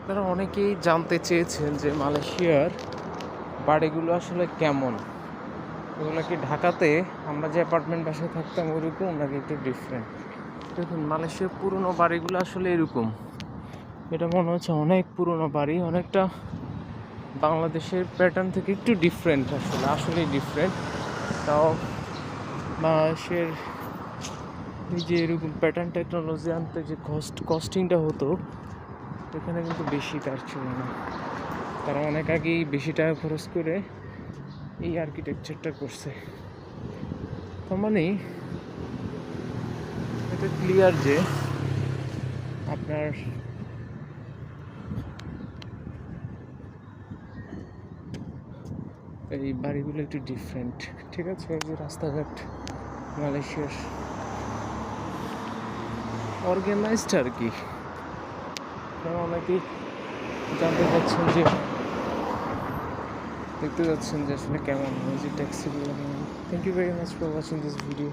আপনারা অনেকেই জানতে চেয়েছেন যে মালয়েশিয়ার বাড়িগুলো আসলে কেমন। এগুলো কি ঢাকাতে আমরা যে অ্যাপার্টমেন্ট বাসায় থাকতাম ওইরকম নাকি একটু ডিফারেন্ট? দেখুন, মালয়েশিয়ার পুরনো বাড়িগুলো আসলে এরকম। এটা মনে হচ্ছে অনেক পুরনো বাড়ি, অনেকটা বাংলাদেশের প্যাটার্ন থেকে একটু ডিফারেন্ট, আসলেই ডিফারেন্ট। তাও বাংলাদেশের এই যে এরকম প্যাটার্ন টেকনোলজি আনতে যে কস্টিংটা হতো, এখানে কিন্তু বেশি তার ছিল না। তারা অনেক আগেই বেশি টাকা খরচ করে এই আর্কিটেকচারটা করছে। তার মানে এটা ক্লিয়ার যে আপনার এই বাড়িগুলো একটু ডিফারেন্ট। ঠিক আছে, এই যে রাস্তাঘাট মালয়েশিয়ার অর্গানাইজড আর কি। আপনারা অনেকেই জানতে চাচ্ছেন যে, দেখতে যাচ্ছেন যে আসলে কেমন, এই যে ট্যাক্সিগুলো কেমন। Thank you very much for watching this video.